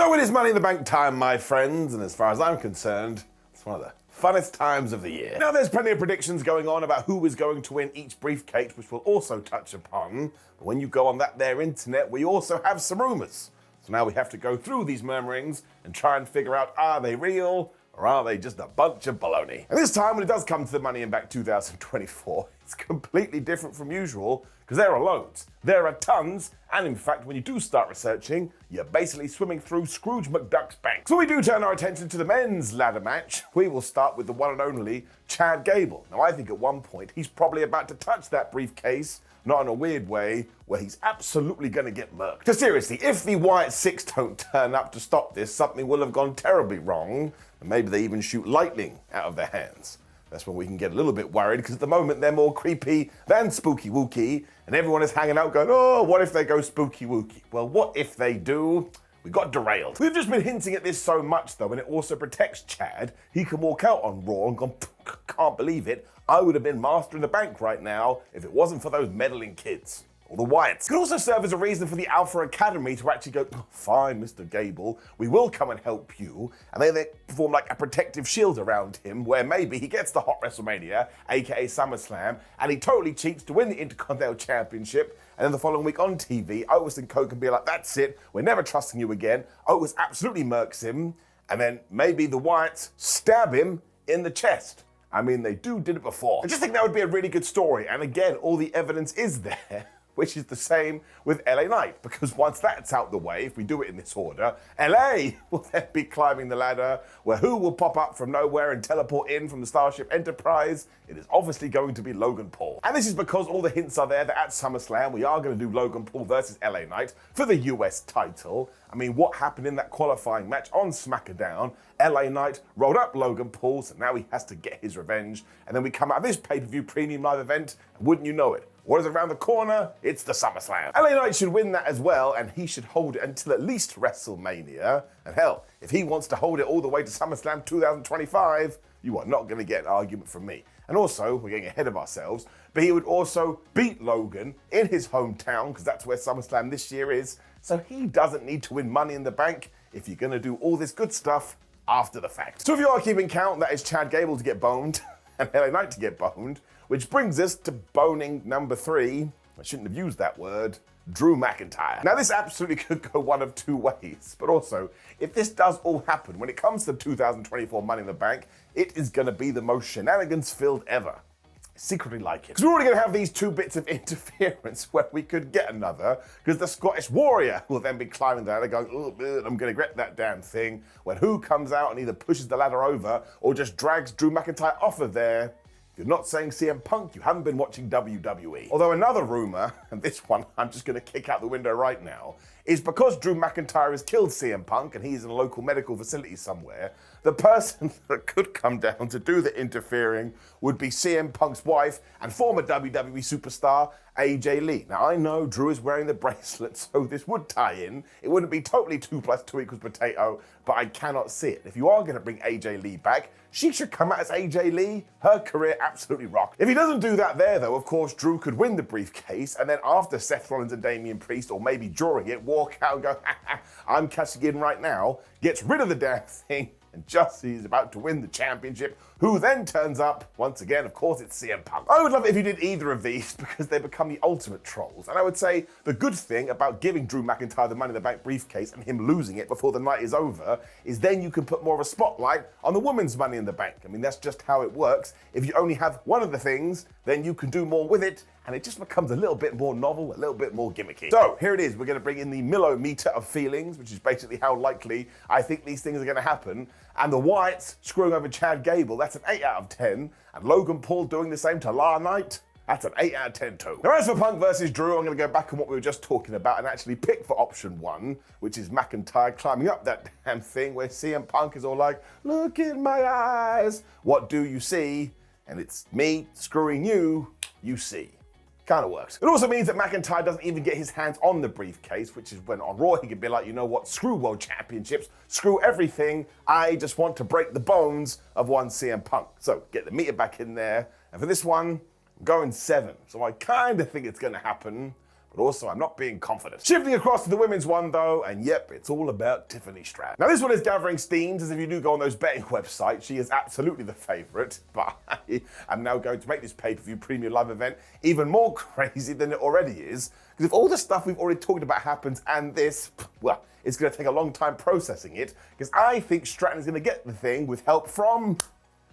So it is Money in the Bank time, my friends, and as far as I'm concerned, it's one of the funnest times of the year. Now, there's plenty of predictions going on about who is going to win each briefcase, which we'll also touch upon. But when you go on that there internet, we also have some rumors. So now we have to go through these murmurings and try and figure out, are they real or are they just a bunch of baloney? And this time, when it does come to the Money in Bank 2024, it's completely different from usual because there are loads, there are tons, and in fact, when you do start researching, you're basically swimming through Scrooge McDuck's bank. So we do turn our attention to the men's ladder match. We will start with the one and only Chad Gable. Now, I think at one point, he's probably about to touch that briefcase, not in a weird way, where he's absolutely going to get murked. Because seriously, if the Wyatt Six don't turn up to stop this, something will have gone terribly wrong, and maybe they even shoot lightning out of their hands. That's when we can get a little bit worried, because at the moment they're more creepy than spooky wookie, and everyone is hanging out going, oh, what if they go spooky wookie? Well, what if they do? We got derailed. We've just been hinting at this so much, though, and it also protects Chad. He can walk out on Raw and go, can't believe it. I would have been Master in the Bank right now if it wasn't for those meddling kids. Or the Wyatts. It could also serve as a reason for the Alpha Academy to actually go, fine, Mr. Gable, we will come and help you. And they perform like a protective shield around him, where maybe he gets the hot WrestleMania, aka SummerSlam, and he totally cheats to win the Intercontinental Championship. And then the following week on TV, Otis and Co can be like, that's it, we're never trusting you again. Otis absolutely murks him. And then maybe the Wyatts stab him in the chest. I mean, they did it before. I just think that would be a really good story. And again, all the evidence is there. Which is the same with LA Knight, because once that's out the way, if we do it in this order, LA will then be climbing the ladder, where who will pop up from nowhere and teleport in from the Starship Enterprise? It is obviously going to be Logan Paul. And this is because all the hints are there that at SummerSlam, we are going to do Logan Paul versus LA Knight for the US title. I mean, what happened in that qualifying match on SmackDown? LA Knight rolled up Logan Paul, so now he has to get his revenge. And then we come out of this pay-per-view premium live event, and wouldn't you know it? What is around the corner? It's the SummerSlam. LA Knight should win that as well, and he should hold it until at least WrestleMania. And hell, if he wants to hold it all the way to SummerSlam 2025, you are not going to get an argument from me. And also, we're getting ahead of ourselves, but he would also beat Logan in his hometown, because that's where SummerSlam this year is. So he doesn't need to win Money in the Bank if you're going to do all this good stuff after the fact. So if you are keeping count, that is Chad Gable to get boned and LA Knight to get boned, which brings us to boning number 3. I shouldn't have used that word. Drew McIntyre. Now, this absolutely could go one of two ways, but also, if this does all happen, when it comes to 2024 Money in the Bank, it is going to be the most shenanigans-filled ever. I secretly like it. Because we're already going to have these 2 bits of interference where we could get another, because the Scottish Warrior will then be climbing the ladder going, oh, I'm going to regret that damn thing, when who comes out and either pushes the ladder over or just drags Drew McIntyre off of there. You're not saying CM Punk, you haven't been watching WWE. Although another rumor, and this one I'm just going to kick out the window right now, is because Drew McIntyre has killed CM Punk and he's in a local medical facility somewhere, the person that could come down to do the interfering would be CM Punk's wife and former WWE superstar AJ Lee. Now, I know Drew is wearing the bracelet, so this would tie in. It wouldn't be totally 2 + 2 = potato, but I cannot see it. If you are going to bring AJ Lee back, she should come out as AJ Lee. Her career absolutely rocked. If he doesn't do that there, though, of course, Drew could win the briefcase, and then after Seth Rollins and Damian Priest, or maybe during it, walk out and go, I'm cashing in right now, gets rid of the damn thing, and just as he's about to win the championship, who then turns up, once again, of course, it's CM Punk. I would love it if you did either of these, because they become the ultimate trolls. And I would say the good thing about giving Drew McIntyre the Money in the Bank briefcase and him losing it before the night is over is then you can put more of a spotlight on the women's Money in the Bank. I mean, that's just how it works. If you only have one of the things, then you can do more with it, and it just becomes a little bit more novel, a little bit more gimmicky. So here it is. We're going to bring in the millimeter of feelings, which is basically how likely I think these things are going to happen. And the Wyatts screwing over Chad Gable, that's an 8 out of 10. And Logan Paul doing the same to LA Knight, that's an 8 out of 10 too. Now, as for Punk versus Drew, I'm going to go back on what we were just talking about and actually pick for option 1, which is McIntyre climbing up that damn thing where CM Punk is all like, look in my eyes, what do you see? And it's me screwing you, you see. Kind of works. It also means that McIntyre doesn't even get his hands on the briefcase, which is when on Raw he could be like, you know what, screw World Championships, screw everything, I just want to break the bones of one CM Punk. So get the meter back in there, and for this one, I'm going 7. So I kind of think it's going to happen, but also I'm not being confident. Shifting across to the women's one though, and yep, it's all about Tiffany Stratton. Now this one is gathering steams, as if you do go on those betting websites, she is absolutely the favourite, but I am now going to make this pay-per-view premium live event even more crazy than it already is, because if all the stuff we've already talked about happens and this, well, it's going to take a long time processing it, because I think Stratton is going to get the thing with help from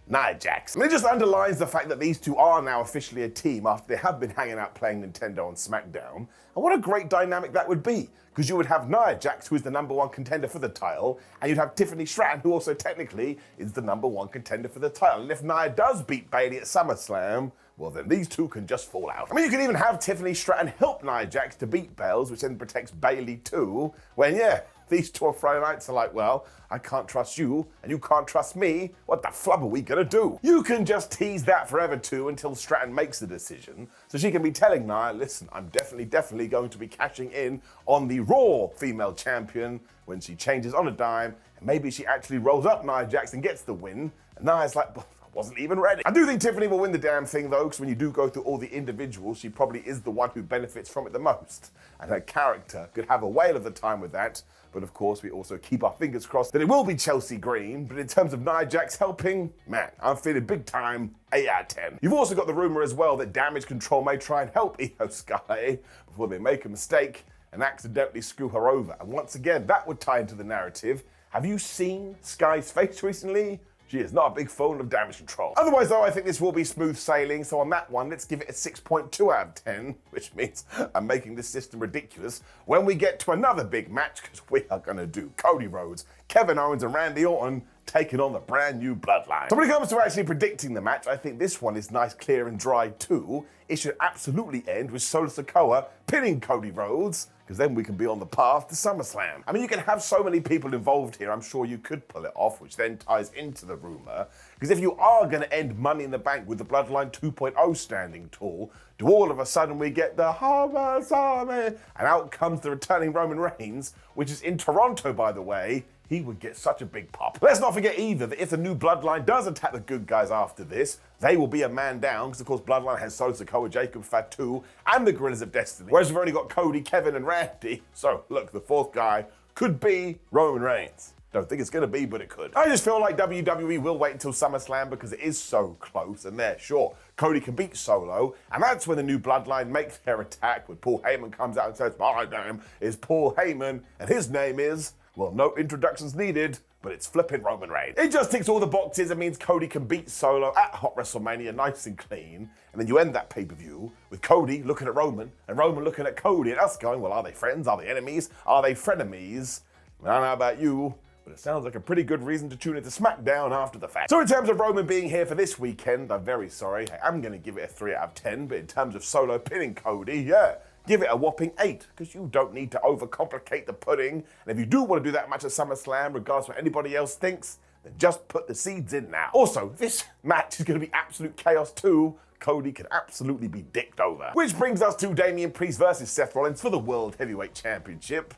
Nia Jax. And it just underlines the fact that these two are now officially a team after they have been hanging out playing Nintendo on SmackDown. And what a great dynamic that would be, because you would have Nia Jax, who is the #1 contender for the title, and you'd have Tiffany Stratton, who also technically is the #1 contender for the title. And if Nia does beat Bayley at SummerSlam, well then these two can just fall out. I mean, you can even have Tiffany Stratton help Nia Jax to beat Bells, which then protects Bayley too, when yeah, these two on Friday nights are like, well, I can't trust you, and you can't trust me. What the flub are we gonna do? You can just tease that forever too until Stratton makes the decision, so she can be telling Nia, listen, I'm definitely going to be cashing in on the Raw female champion when she changes on a dime, and maybe she actually rolls up Nia Jax and gets the win, and Nia's like, well, wasn't even ready. I do think Tiffany will win the damn thing though, because when you do go through all the individuals, she probably is the one who benefits from it the most. And her character could have a whale of the time with that. But of course, we also keep our fingers crossed that it will be Chelsea Green. But in terms of Nia Jax helping, man, I'm feeling big time 8 out of 10. You've also got the rumor as well that Damage Control may try and help Io Sky before they make a mistake and accidentally screw her over. And once again, that would tie into the narrative. Have you seen Sky's face recently? She is not a big fan of Damage Control. Otherwise though, I think this will be smooth sailing, so on that one, let's give it a 6.2 out of 10, which means I'm making this system ridiculous when we get to another big match, because we are gonna do Cody Rhodes, Kevin Owens and Randy Orton taking on the brand new Bloodline. So when it comes to actually predicting the match, I think this one is nice, clear and dry too. It should absolutely end with Solo Sikoa pinning Cody Rhodes, because then we can be on the path to SummerSlam. I mean, you can have so many people involved here, I'm sure you could pull it off, which then ties into the rumor. Because if you are going to end Money in the Bank with the Bloodline 2.0 standing tall, do all of a sudden we get the Harvest Army, and out comes the returning Roman Reigns, which is in Toronto, by the way, he would get such a big pop. Let's not forget either that if the new Bloodline does attack the good guys after this, they will be a man down, because of course Bloodline has Solo Sikoa, Jacob Fatu, and the Guerrillas of Destiny. Whereas we've already got Cody, Kevin, and Randy. So look, the fourth guy could be Roman Reigns. Don't think it's gonna be, but it could. I just feel like WWE will wait until SummerSlam because it is so close, and there, sure, Cody can beat Solo, and that's when the new Bloodline makes their attack, when Paul Heyman comes out and says, my name is Paul Heyman, and his name is, well, no introductions needed, but it's flipping Roman Reigns. It just ticks all the boxes and means Cody can beat Solo at Hot WrestleMania nice and clean, and then you end that pay-per-view with Cody looking at Roman, and Roman looking at Cody, and us going, well, are they friends? Are they enemies? Are they frenemies? I don't know about you, but it sounds like a pretty good reason to tune into SmackDown after the fact. So in terms of Roman being here for this weekend, I'm very sorry. I'm going to give it a 3 out of 10, but in terms of Solo pinning Cody, yeah, give it a whopping 8, because you don't need to overcomplicate the pudding. And if you do want to do that match at SummerSlam, regardless of what anybody else thinks, then just put the seeds in now. Also, this match is going to be absolute chaos too. Cody can absolutely be dicked over. Which brings us to Damian Priest versus Seth Rollins for the World Heavyweight Championship.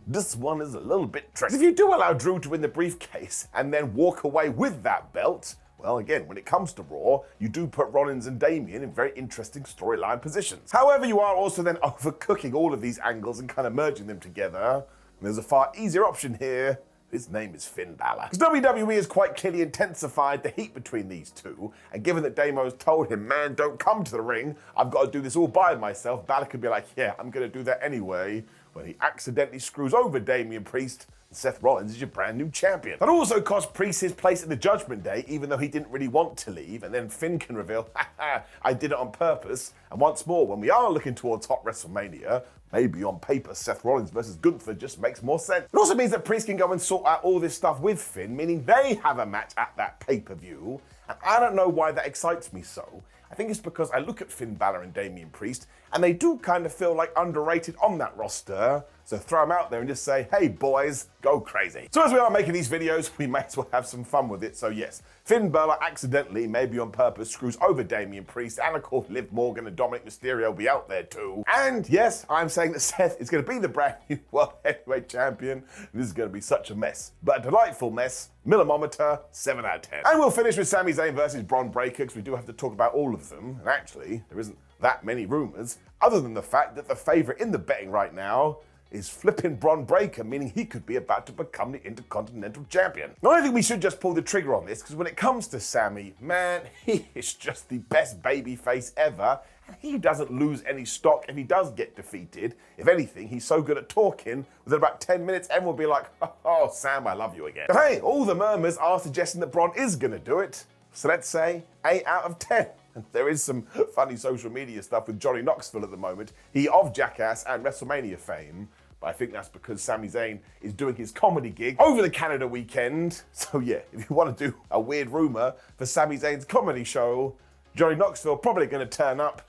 This one is a little bit tricky. If you do allow Drew to win the briefcase and then walk away with that belt, well, again, when it comes to Raw, you do put Rollins and Damian in very interesting storyline positions. However, you are also then overcooking all of these angles and kind of merging them together. And there's a far easier option here. His name is Finn Balor. Because WWE has quite clearly intensified the heat between these two, and given that Damo's told him, man, don't come to the ring, I've got to do this all by myself, Balor could be like, yeah, I'm going to do that anyway, when he accidentally screws over Damian Priest, and Seth Rollins is your brand new champion. That also cost Priest his place in the Judgment Day, even though he didn't really want to leave, and then Finn can reveal, haha, I did it on purpose. And once more, when we are looking towards Hot WrestleMania, maybe on paper, Seth Rollins versus Gunther just makes more sense. It also means that Priest can go and sort out all this stuff with Finn, meaning they have a match at that pay-per-view, and I don't know why that excites me so. I think it's because I look at Finn Balor and Damian Priest, and they do kind of feel like underrated on that roster. So throw them out there and just say, hey boys, go crazy. So as we are making these videos, we may as well have some fun with it. So yes, Finn Balor accidentally, maybe on purpose, screws over Damian Priest, and of course Liv Morgan and Dominic Mysterio will be out there too. And yes, I'm saying that Seth is going to be the brand new World Heavyweight Champion. This is going to be such a mess, but a delightful mess. Millimeter, 7 out of 10. And we'll finish with Sami Zayn versus Bron Breakker, because we do have to talk about all of them. And actually, there isn't that many rumors. other than the fact that the favorite in the betting right now is flipping Bron Breakker, meaning he could be about to become the Intercontinental Champion. Now, I think we should just pull the trigger on this, because when it comes to Sami, man, he is just the best babyface ever, and he doesn't lose any stock if he does get defeated. If anything, he's so good at talking, within about 10 minutes, everyone will be like, oh, Sam, I love you again. But hey, all the murmurs are suggesting that Bron is going to do it, so let's say 8 out of 10. And there is some funny social media stuff with Johnny Knoxville at the moment. He of Jackass and WrestleMania fame, but I think that's because Sami Zayn is doing his comedy gig over the Canada weekend. So yeah, if you want to do a weird rumor for Sami Zayn's comedy show, Johnny Knoxville probably going to turn up,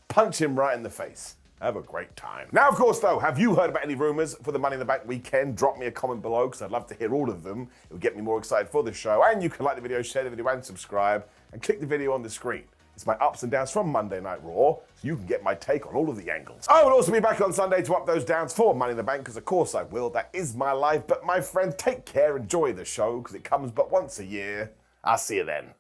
punch him right in the face. Have a great time. Now, of course, though, have you heard about any rumors for the Money in the Bank weekend? Drop me a comment below, because I'd love to hear all of them. It would get me more excited for the show. And you can like the video, share the video, and subscribe, and click the video on the screen. It's my ups and downs from Monday Night Raw, so you can get my take on all of the angles. I will also be back on Sunday to up those downs for Money in the Bank, because of course I will. That is my life. But my friend, take care, enjoy the show, because it comes but once a year. I'll see you then.